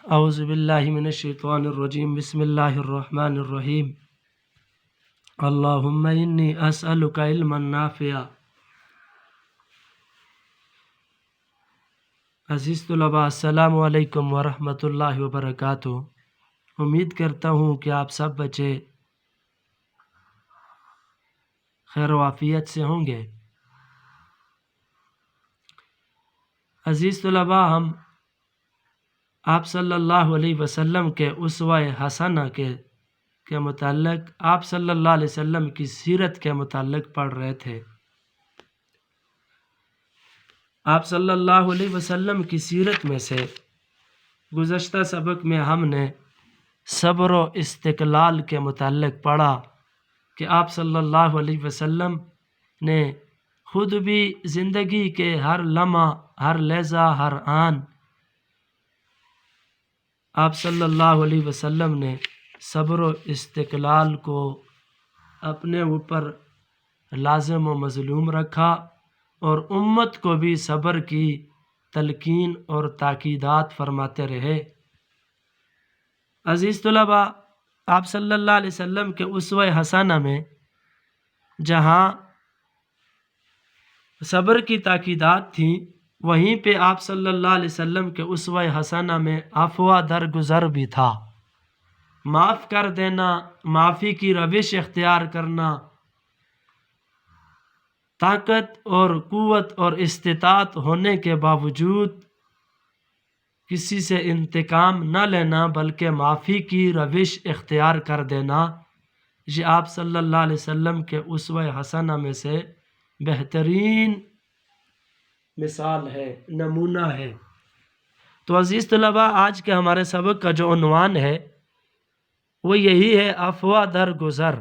اعوذ باللہ من الشیطان الرجیم بسم اللہ الرحمن الرحیم اللہم انی اسألک علما نافعا۔ عزیز طلباء، السلام علیکم ورحمۃ اللہ وبرکاتہ۔ امید کرتا ہوں کہ آپ سب بچے خیر و عافیت سے ہوں گے۔ عزیز طلباء، ہم آپ صلی اللہ علیہ وسلم کے اسوہ حسنہ کے متعلق آپ صلی اللہ علیہ وسلم کی سیرت کے متعلق پڑھ رہے تھے۔ آپ صلی اللہ علیہ وسلم کی سیرت میں سے گزشتہ سبق میں ہم نے صبر و استقلال کے متعلق پڑھا کہ آپ صلی اللہ علیہ وسلم نے خود بھی زندگی کے ہر لمحہ، ہر لحظہ، ہر آن آپ صلی اللہ علیہ وسلم نے صبر و استقلال کو اپنے اوپر لازم و مظلوم رکھا اور امت کو بھی صبر کی تلقین اور تاکیدات فرماتے رہے۔ عزیز طلباء، آپ صلی اللہ علیہ وسلم کے اسوہ حسنہ میں جہاں صبر کی تاکیدات تھیں، وہیں پہ آپ صلی اللہ علیہ وسلم کے اسوہ حسنہ میں عفو درگزر بھی تھا۔ معاف کر دینا، معافی کی روش اختیار کرنا، طاقت اور قوت اور استطاعت ہونے کے باوجود کسی سے انتقام نہ لینا بلکہ معافی کی روش اختیار کر دینا، یہ آپ صلی اللہ علیہ وسلم کے اسوہ حسنہ میں سے بہترین مثال ہے، نمونہ ہے۔ تو عزیز طلباء، آج کے ہمارے سبق کا جو عنوان ہے وہ یہی ہے، عفو درگزر۔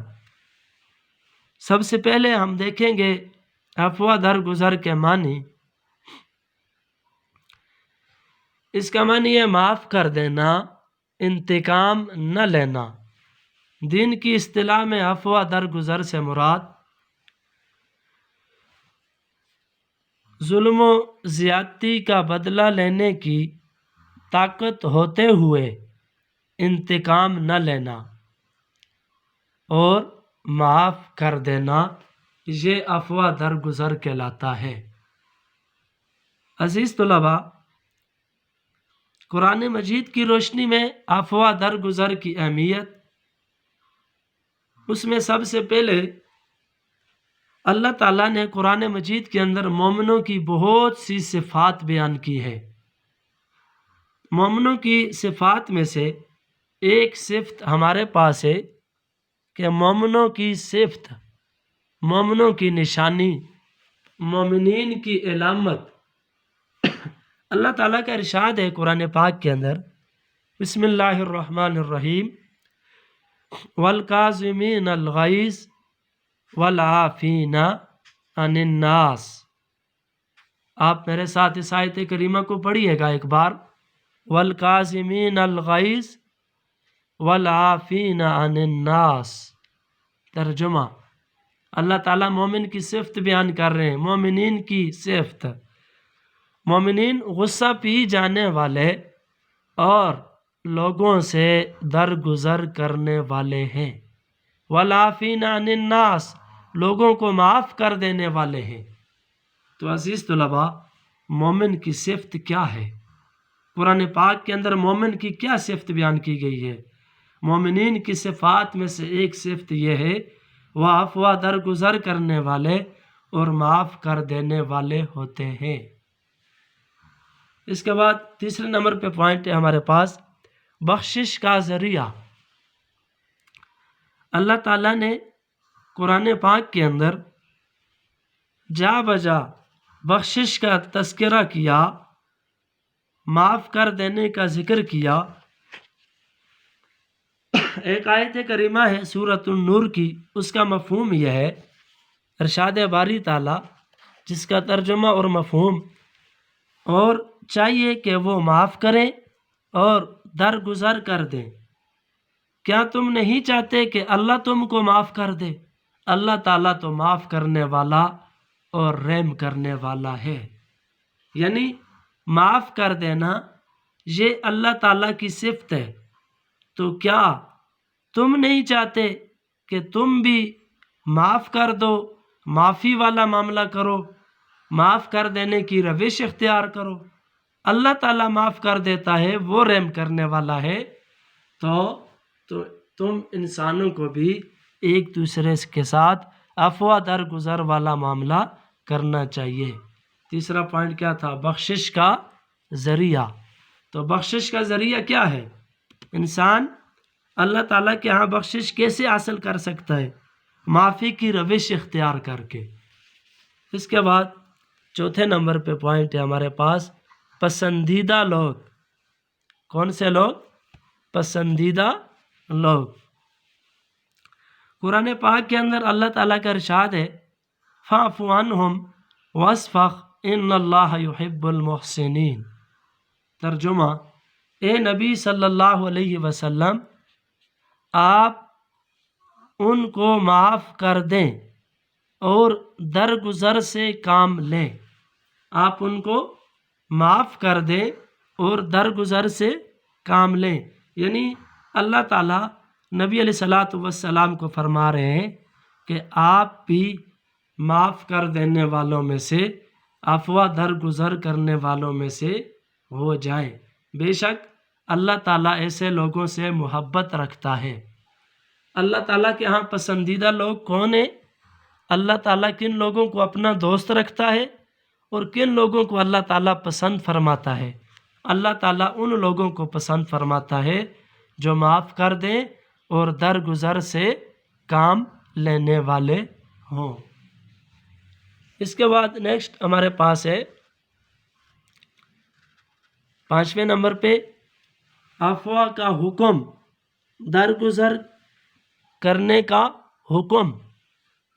سب سے پہلے ہم دیکھیں گے عفو درگزر کے معنی۔ اس کا معنی ہے معاف کر دینا، انتقام نہ لینا۔ دین کی اصطلاح میں عفو درگزر سے مراد ظلم و زیادتی کا بدلہ لینے کی طاقت ہوتے ہوئے انتقام نہ لینا اور معاف کر دینا، یہ عفو درگزر کہلاتا ہے۔ عزیز طلباء، قرآن مجید کی روشنی میں عفو درگزر کی اہمیت، اس میں سب سے پہلے اللہ تعالیٰ نے قرآن مجید کے اندر مومنوں کی بہت سی صفات بیان کی ہے۔ مومنوں کی صفات میں سے ایک صفت ہمارے پاس ہے کہ مومنوں کی صفت، مومنوں کی نشانی، مومنین کی علامت، اللہ تعالیٰ کا ارشاد ہے قرآن پاک کے اندر، بسم اللہ الرحمن الرحیم، والکاظمین الغیظ والعافین عن الناس۔ آپ میرے ساتھ اس آیت کریمہ کو پڑھیے گا ایک بار، والکاظمین الغیظ والعافین عن الناس۔ ترجمہ، اللہ تعالیٰ مومن کی صفت بیان کر رہے ہیں، مومنین کی صفت۔ مومنین غصہ پی جانے والے اور لوگوں سے درگزر کرنے والے ہیں۔ والعافین عن الناس، لوگوں کو معاف کر دینے والے ہیں۔ تو عزیز طلباء، مومن کی صفت کیا ہے؟ قرآن پاک کے اندر مومن کی کیا صفت بیان کی گئی ہے؟ مومنین کی صفات میں سے ایک صفت یہ ہے، وہ عفو درگزر کرنے والے اور معاف کر دینے والے ہوتے ہیں۔ اس کے بعد تیسرے نمبر پہ پوائنٹ ہے ہمارے پاس، بخشش کا ذریعہ۔ اللہ تعالیٰ نے قرآن پاک کے اندر جا بجا بخشش کا تذکرہ کیا، معاف کر دینے کا ذکر کیا۔ ایک آیت کریمہ ہے سورۃ النور کی، اس کا مفہوم یہ ہے، ارشاد باری تعالیٰ، جس کا ترجمہ اور مفہوم، اور چاہیے کہ وہ معاف کریں اور درگزر کر دیں۔ کیا تم نہیں چاہتے کہ اللہ تم کو معاف کر دے؟ اللہ تعالیٰ تو معاف کرنے والا اور رحم کرنے والا ہے۔ یعنی معاف کر دینا یہ اللہ تعالیٰ کی صفت ہے، تو کیا تم نہیں چاہتے کہ تم بھی معاف کر دو، معافی والا معاملہ کرو، معاف کر دینے کی روش اختیار کرو؟ اللہ تعالیٰ معاف کر دیتا ہے، وہ رحم کرنے والا ہے، تو تم انسانوں کو بھی ایک دوسرے کے ساتھ عفو درگزر والا معاملہ کرنا چاہیے۔ تیسرا پوائنٹ کیا تھا؟ بخشش کا ذریعہ۔ تو بخشش کا ذریعہ کیا ہے؟ انسان اللہ تعالیٰ کے ہاں بخشش کیسے حاصل کر سکتا ہے؟ معافی کی روش اختیار کر کے۔ اس کے بعد چوتھے نمبر پہ پوائنٹ ہے ہمارے پاس پسندیدہ لوگ۔ کون سے لوگ؟ پسندیدہ لوگ۔ قرآن پاک کے اندر اللہ تعالیٰ کا ارشاد ہے فاعف عنہم واصفح ان اللہ یحب المحسنین۔ ترجمہ: اے نبی صلی اللہ علیہ وسلم، آپ ان کو معاف کر دیں اور درگزر سے کام لیں۔ آپ ان کو معاف کر دیں اور درگزر سے کام لیں، یعنی اللہ تعالیٰ نبی علیہ الصلاۃ والسلام کو فرما رہے ہیں کہ آپ بھی معاف کر دینے والوں میں سے، عفو درگزر کرنے والوں میں سے ہو جائیں۔ بے شک اللہ تعالیٰ ایسے لوگوں سے محبت رکھتا ہے۔ اللہ تعالیٰ کے ہاں پسندیدہ لوگ کون ہیں؟ اللہ تعالیٰ کن لوگوں کو اپنا دوست رکھتا ہے اور کن لوگوں کو اللہ تعالیٰ پسند فرماتا ہے؟ اللہ تعالیٰ ان لوگوں کو پسند فرماتا ہے جو معاف کر دیں اور درگزر سے کام لینے والے ہوں۔ اس کے بعد نیکسٹ ہمارے پاس ہے 5ویں نمبر پہ عفو کا حکم، درگزر کرنے کا حکم۔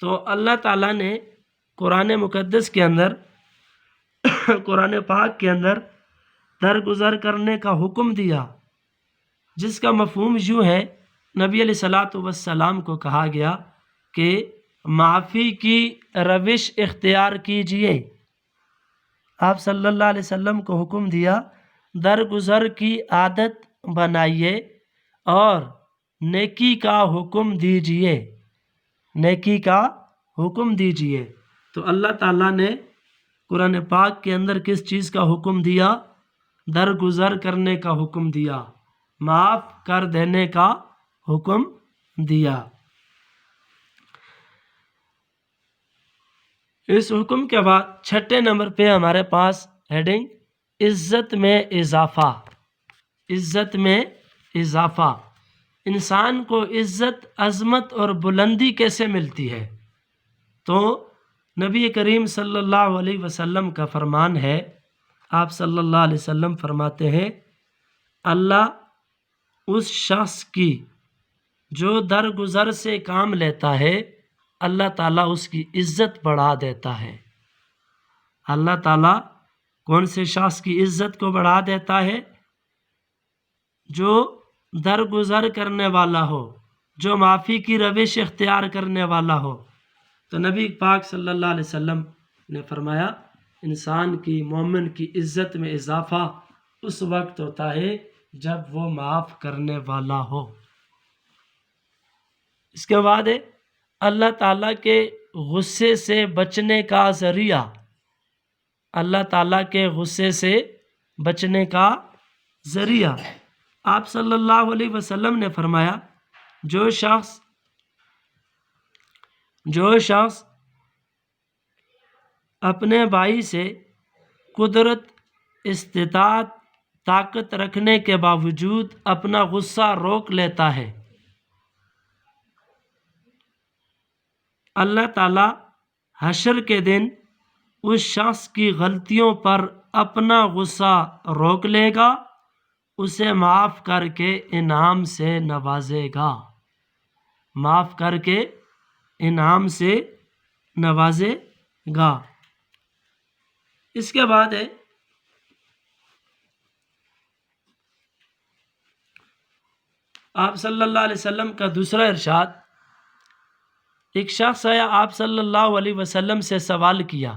تو اللہ تعالیٰ نے قرآن مقدس کے اندر قرآن پاک کے اندر درگزر کرنے کا حکم دیا، جس کا مفہوم یوں ہے، نبی علیہ الصلاۃ والسلام کو کہا گیا کہ معافی کی روش اختیار کیجئے۔ آپ صلی اللہ علیہ وسلم کو حکم دیا درگزر کی عادت بنائیے اور نیکی کا حکم دیجئے، نیکی کا حکم دیجئے۔ تو اللہ تعالیٰ نے قرآن پاک کے اندر کس چیز کا حکم دیا؟ درگزر کرنے کا حکم دیا، معاف کر دینے کا حکم دیا۔ اس حکم کے بعد 6 نمبر پہ ہمارے پاس ہیڈنگ عزت میں اضافہ۔ عزت میں اضافہ۔ انسان کو عزت، عظمت اور بلندی کیسے ملتی ہے؟ تو نبی کریم صلی اللہ علیہ وسلم کا فرمان ہے، آپ صلی اللہ علیہ وسلم فرماتے ہیں اللہ اس شخص کی جو درگزر سے کام لیتا ہے، اللہ تعالیٰ اس کی عزت بڑھا دیتا ہے۔ اللہ تعالیٰ کون سے شخص کی عزت کو بڑھا دیتا ہے؟ جو درگزر کرنے والا ہو، جو معافی کی روش اختیار کرنے والا ہو۔ تو نبی پاک صلی اللہ علیہ وسلم نے فرمایا انسان کی، مومن کی عزت میں اضافہ اس وقت ہوتا ہے جب وہ معاف کرنے والا ہو۔ اس کے بعد ہے اللہ تعالیٰ کے غصے سے بچنے کا ذریعہ۔ اللہ تعالیٰ کے غصے سے بچنے کا ذریعہ۔ آپ صلی اللہ علیہ وسلم نے فرمایا جو شخص اپنے بھائی سے قدرت، استطاعت، طاقت رکھنے کے باوجود اپنا غصہ روک لیتا ہے، اللہ تعالیٰ حشر کے دن اس شخص کی غلطیوں پر اپنا غصہ روک لے گا، اسے معاف کر کے انعام سے نوازے گا، معاف کر کے انعام سے نوازے گا۔ اس کے بعد ہے آپ صلی اللہ علیہ وسلم کا دوسرا ارشاد، ایک شخص آیا، آپ صلی اللہ علیہ وسلم سے سوال کیا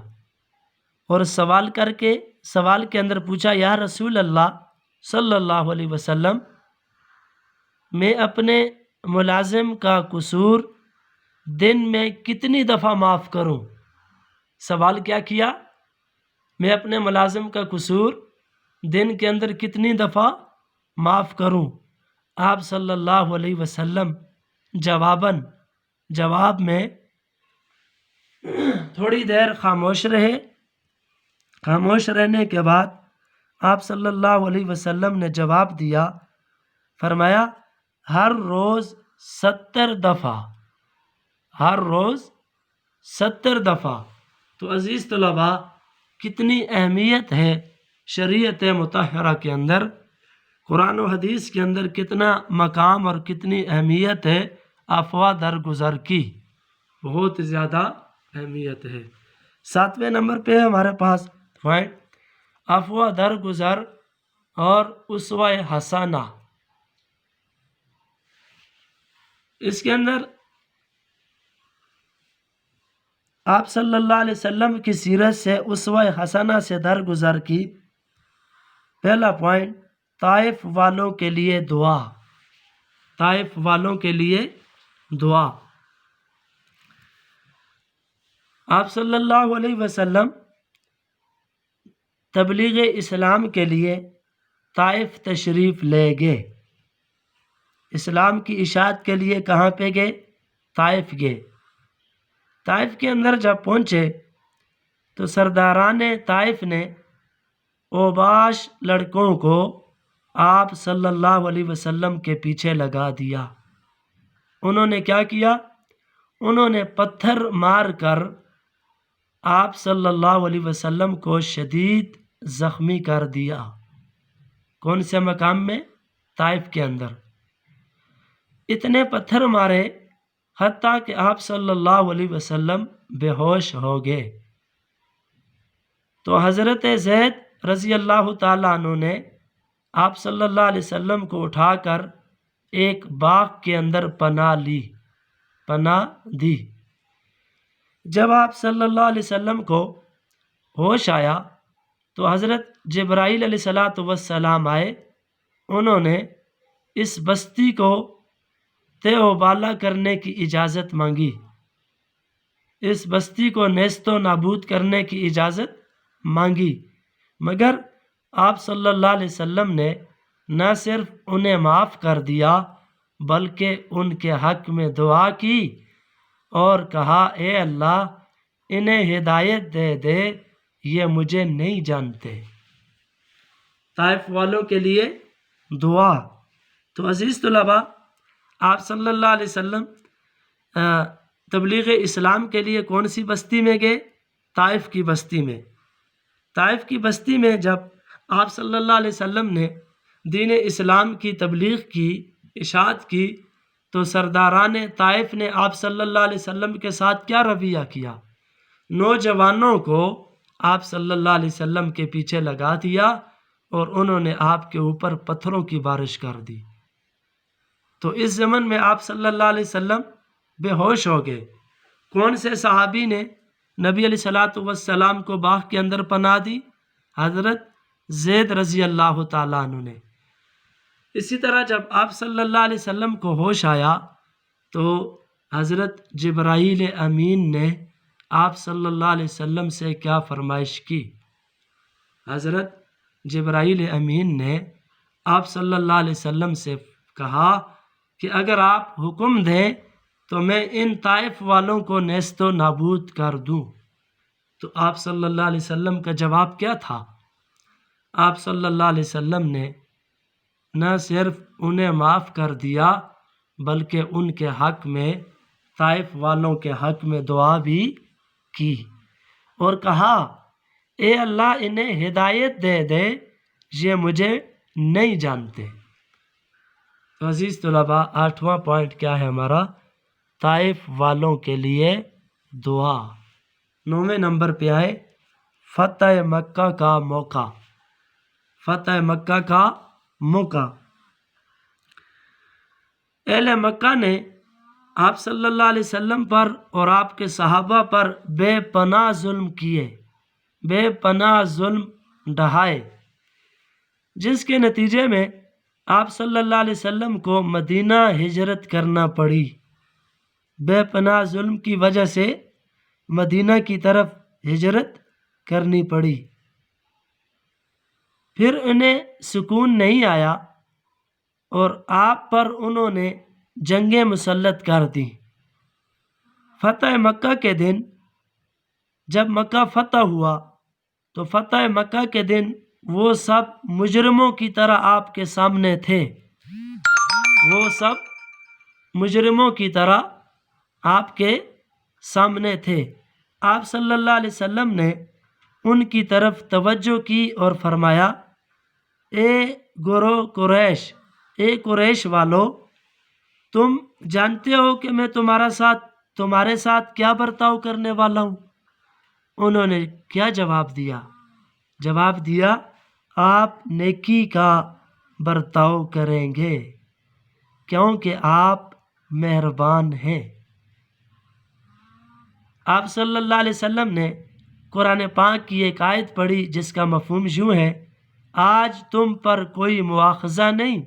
اور سوال کے اندر پوچھا یا رسول اللہ صلی اللہ علیہ وسلم میں اپنے ملازم کا قصور دن میں کتنی دفعہ معاف کروں؟ سوال کیا کیا؟ میں اپنے ملازم کا قصور دن کے اندر کتنی دفعہ معاف کروں؟ آپ صلی اللہ علیہ وسلم جواب میں تھوڑی دیر خاموش رہے۔ خاموش رہنے کے بعد آپ صلی اللہ علیہ وسلم نے جواب دیا، فرمایا ہر روز 70 دفعہ، ہر روز 70 دفعہ۔ تو عزیز طلباء، کتنی اہمیت ہے شریعت مطہرہ کے اندر، قرآن و حدیث کے اندر کتنا مقام اور کتنی اہمیت ہے عفو درگزر کی، بہت زیادہ اہمیت ہے۔ 7ویں نمبر پہ ہے ہمارے پاس پوائنٹ عفو درگزر اور اسوہ حسنہ۔ اس کے اندر آپ صلی اللہ علیہ وسلم کی سیرت سے اسوہ حسنہ سے درگزر کی۔ پہلا پوائنٹ، طائف والوں کے لیے دعا، طائف والوں کے لیے دعا۔ آپ صلی اللہ علیہ وسلم تبلیغ اسلام کے لیے طائف تشریف لے گئے، اسلام کی اشاعت کے لیے کہاں پہ گئے؟ طائف گئے۔ طائف کے اندر جب پہنچے تو سرداران طائف نے اوباش لڑکوں کو آپ صلی اللہ علیہ وسلم کے پیچھے لگا دیا۔ انہوں نے کیا کیا؟ انہوں نے پتھر مار کر آپ صلی اللہ علیہ وسلم کو شدید زخمی کر دیا۔ کون سے مقام میں؟ طائف کے اندر۔ اتنے پتھر مارے حتیٰ کہ آپ صلی اللہ علیہ وسلم بے ہوش ہو گئے۔ تو حضرت زید رضی اللہ تعالیٰ عنہ نے آپ صلی اللہ علیہ وسلم کو اٹھا کر ایک باغ کے اندر پناہ دی۔ جب آپ صلی اللہ علیہ وسلم کو ہوش آیا تو حضرت جبرائیل علیہ السلام آئے۔ انہوں نے اس بستی کو تہ و بالا کرنے کی اجازت مانگی، اس بستی کو نیست و نابود کرنے کی اجازت مانگی، مگر آپ صلی اللہ علیہ وسلم نے نہ صرف انہیں معاف کر دیا بلکہ ان کے حق میں دعا کی اور کہا اے اللہ انہیں ہدایت دے دے، یہ مجھے نہیں جانتے۔ طائف والوں کے لیے دعا۔ تو عزیز طلباء، آپ صلی اللہ علیہ وسلم تبلیغ اسلام کے لیے کون سی بستی میں گئے؟ طائف کی بستی میں۔ طائف کی بستی میں جب آپ صلی اللہ علیہ وسلم نے دین اسلام کی تبلیغ کی، اشاعت کی، تو سرداران طائف نے آپ صلی اللہ علیہ وسلم کے ساتھ کیا رویہ کیا؟ نوجوانوں کو آپ صلی اللہ علیہ وسلم کے پیچھے لگا دیا اور انہوں نے آپ کے اوپر پتھروں کی بارش کر دی۔ تو اس زمن میں آپ صلی اللہ علیہ وسلم بے ہوش ہو گئے۔ کون سے صحابی نے نبی علیہ السلام کو باغ کے اندر پناہ دی؟ حضرت زید رضی اللہ تعالیٰ عنہ نے۔ اسی طرح جب آپ صلی اللہ علیہ وسلم کو ہوش آیا تو حضرت جبرائیل امین نے آپ صلی اللہ علیہ وسلم سے کیا فرمائش کی؟ حضرت جبرائیل امین نے آپ صلی اللہ علیہ وسلم سے کہا کہ اگر آپ حکم دیں تو میں ان طائف والوں کو نیست و نابود کر دوں۔ تو آپ صلی اللہ علیہ وسلم کا جواب کیا تھا؟ آپ صلی اللہ علیہ وسلم نے نہ صرف انہیں معاف کر دیا بلکہ ان کے حق میں، طائف والوں کے حق میں دعا بھی کی اور کہا اے اللہ انہیں ہدایت دے دے، یہ مجھے نہیں جانتے۔ تو عزیز طلباء، 8واں پوائنٹ کیا ہے ہمارا؟ طائف والوں کے لیے دعا۔ 9ویں نمبر پہ آئے فتح مکہ کا موقع۔ فتح مکہ کا موقع۔ اہل مکہ نے آپ صلی اللہ علیہ وسلم پر اور آپ کے صحابہ پر بے پناہ ظلم کیے، بے پناہ ظلم ڈھائے۔ جس کے نتیجے میں آپ صلی اللہ علیہ وسلم کو مدینہ ہجرت کرنا پڑی۔ بے پناہ ظلم کی وجہ سے مدینہ کی طرف ہجرت کرنی پڑی۔ پھر انہیں سکون نہیں آیا اور آپ پر انہوں نے جنگیں مسلط کر دیں۔ فتح مکہ کے دن جب مکہ فتح ہوا تو فتح مکہ کے دن وہ سب مجرموں کی طرح آپ کے سامنے تھے۔ وہ سب مجرموں کی طرح آپ کے سامنے تھے۔ آپ صلی اللہ علیہ وسلم نے ان کی طرف توجہ کی اور فرمایا، اے گروہ قریش، اے قریش والو، تم جانتے ہو کہ میں تمہارے ساتھ کیا برتاؤ کرنے والا ہوں؟ انہوں نے کیا جواب دیا؟ جواب دیا، آپ نیکی کا برتاؤ کریں گے کیونکہ آپ مہربان ہیں۔ آپ صلی اللہ علیہ وسلم نے قرآن پاک کی ایک آیت پڑھی جس کا مفہوم یوں ہے، آج تم پر کوئی مواخذہ نہیں،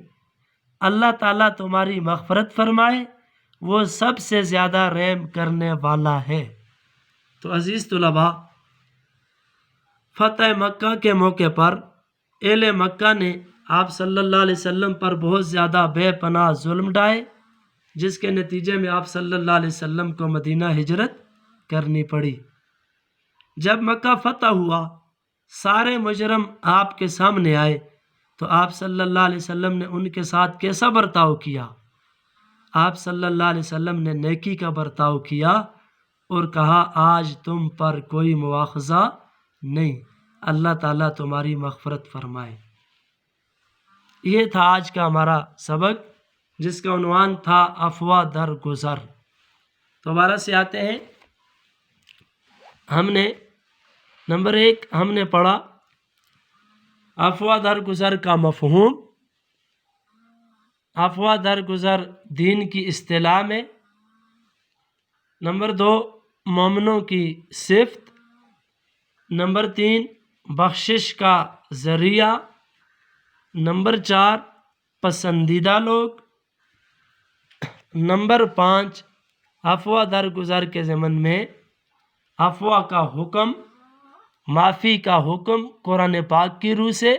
اللہ تعالیٰ تمہاری مغفرت فرمائے، وہ سب سے زیادہ رحم کرنے والا ہے۔ تو عزیز طلباء، فتح مکہ کے موقع پر اہل مکہ نے آپ صلی اللہ علیہ وسلم پر بہت زیادہ بے پناہ ظلم ڈھائے، جس کے نتیجے میں آپ صلی اللہ علیہ وسلم کو مدینہ ہجرت کرنی پڑی۔ جب مکہ فتح ہوا، سارے مجرم آپ کے سامنے آئے تو آپ صلی اللہ علیہ وسلم نے ان کے ساتھ کیسا برتاؤ کیا؟ آپ صلی اللہ علیہ وسلم نے نیکی کا برتاؤ کیا اور کہا، آج تم پر کوئی مواخذہ نہیں، اللہ تعالیٰ تمہاری مغفرت فرمائے۔ یہ تھا آج کا ہمارا سبق، جس کا عنوان تھا افواہ در گزر۔ دوبارہ سے آتے ہیں۔ ہم نے نمبر 1 ہم نے پڑھا افواہ در گزر کا مفہوم، افواہ در گزر دین کی اصطلاح میں۔ نمبر 2 مومنوں کی صفت۔ نمبر 3 بخشش کا ذریعہ۔ نمبر 4 پسندیدہ لوگ۔ نمبر 5 افواہ در گزر کے ضمن میں افواہ کا حکم، معافی کا حکم قرآن پاک کی روح سے۔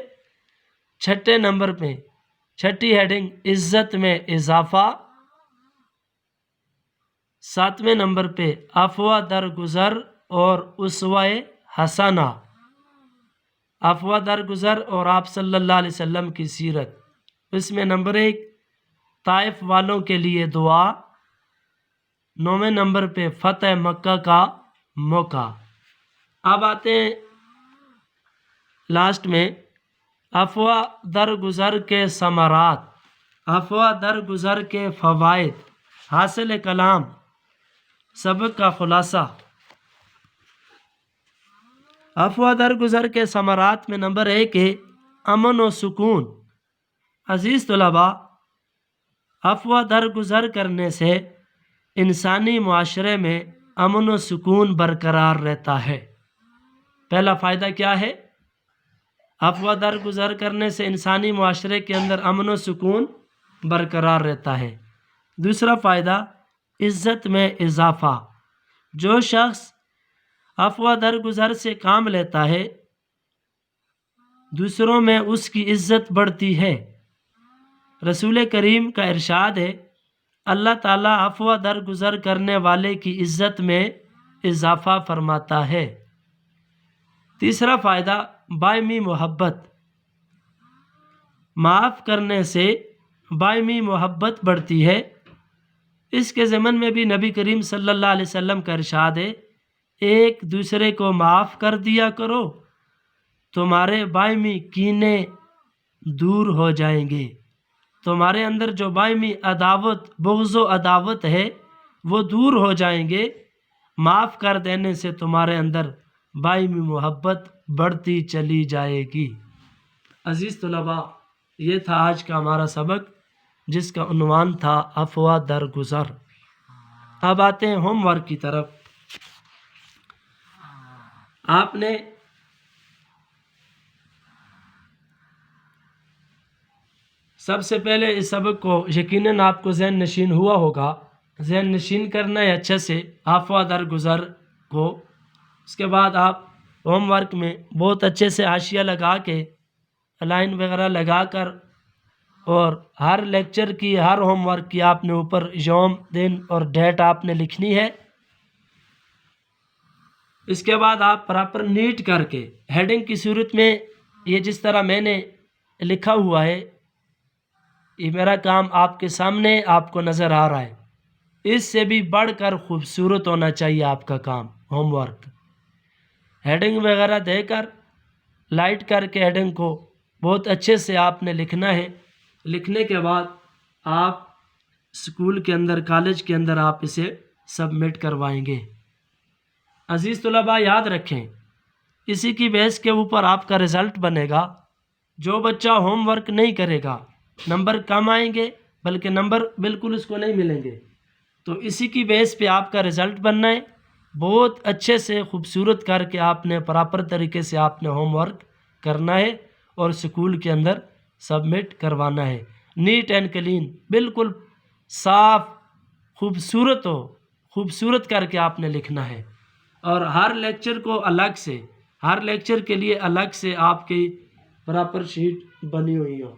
چھٹے نمبر پہ چھٹی ہیڈنگ عزت میں اضافہ۔ 7ویں نمبر پہ افواہ در گزر اور اسوہ حسنہ، افواہ در گزر اور آپ صلی اللہ علیہ وسلم کی سیرت۔ اس میں نمبر 1 طائف والوں کے لیے دعا۔ 9ویں نمبر پہ فتح مکہ کا موقع۔ اب آتے ہیں لاسٹ میں افواہ در گزر کے ثمرات، افواہ در گزر کے فوائد، حاصل کلام، سبق کا خلاصہ۔ افواہ در گزر کے ثمرات میں نمبر 1 ہے امن و سکون۔ عزیز طلباء، افواہ در گزر کرنے سے انسانی معاشرے میں امن و سکون برقرار رہتا ہے۔ پہلا فائدہ کیا ہے؟ افواہ در گزر کرنے سے انسانی معاشرے کے اندر امن و سکون برقرار رہتا ہے۔ دوسرا فائدہ عزت میں اضافہ۔ جو شخص افواہ در گزر سے کام لیتا ہے، دوسروں میں اس کی عزت بڑھتی ہے۔ رسول کریم کا ارشاد ہے، اللہ تعالیٰ افواہ در گزر کرنے والے کی عزت میں اضافہ فرماتا ہے۔ تیسرا فائدہ باہمی محبت۔ معاف کرنے سے باہمی محبت بڑھتی ہے۔ اس کے ضمن میں بھی نبی کریم صلی اللہ علیہ وسلم کا ارشاد ہے، ایک دوسرے کو معاف کر دیا کرو، تمہارے باہمی کینے دور ہو جائیں گے۔ تمہارے اندر جو باہمی عداوت، بغض و عداوت ہے وہ دور ہو جائیں گے۔ معاف کر دینے سے تمہارے اندر باہمی محبت بڑھتی چلی جائے گی۔ عزیز طلباء، یہ تھا آج کا ہمارا سبق، جس کا عنوان تھا افواہ در گزر۔ اب آتے ہیں ہوم ورک کی طرف۔ آپ نے سب سے پہلے اس سبق کو یقیناً آپ کو ذہن نشین ہوا ہوگا. ذہن نشین کرنا ہے اچھے سے آفا در گزر کو. اس کے بعد آپ ہوم ورک میں بہت اچھے سے حاشیہ لگا کے لائن وغیرہ لگا کر اور ہر لیکچر کی ہر ہوم ورک کی آپ نے اوپر یوم دن اور ڈیٹ آپ نے لکھنی ہے. اس کے بعد آپ پراپر نیٹ کر کے ہیڈنگ کی صورت میں یہ جس طرح میں نے لکھا ہوا ہے یہ میرا کام آپ کے سامنے آپ کو نظر آ رہا ہے. اس سے بھی بڑھ کر خوبصورت ہونا چاہیے آپ کا کام ہوم ورک. ہیڈنگ وغیرہ دے کر لائٹ کر کے ہیڈنگ کو بہت اچھے سے آپ نے لکھنا ہے. لکھنے کے بعد آپ اسکول کے اندر کالج کے اندر آپ اسے سبمٹ کروائیں گے. عزیز طلباء یاد رکھیں اسی کی بیس کے اوپر آپ کا رزلٹ بنے گا. جو بچہ ہوم ورک نہیں کرے گا نمبر کم آئیں گے بلکہ نمبر بالکل اس کو نہیں ملیں گے. تو اسی کی بیس پہ آپ کا رزلٹ بننا ہے. بہت اچھے سے خوبصورت کر کے آپ نے پراپر طریقے سے آپ نے ہوم ورک کرنا ہے اور اسکول کے اندر سبمٹ کروانا ہے. نیٹ اینڈ کلین بالکل صاف خوبصورت کر کے آپ نے لکھنا ہے. اور ہر لیکچر کو الگ سے ہر لیکچر کے لیے الگ سے آپ کی پراپر شیٹ بنی ہوئی ہو.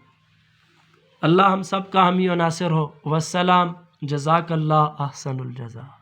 اللہ ہم سب کا حامی و ناصر ہو. والسلام. جزاک اللہ احسن الجزا.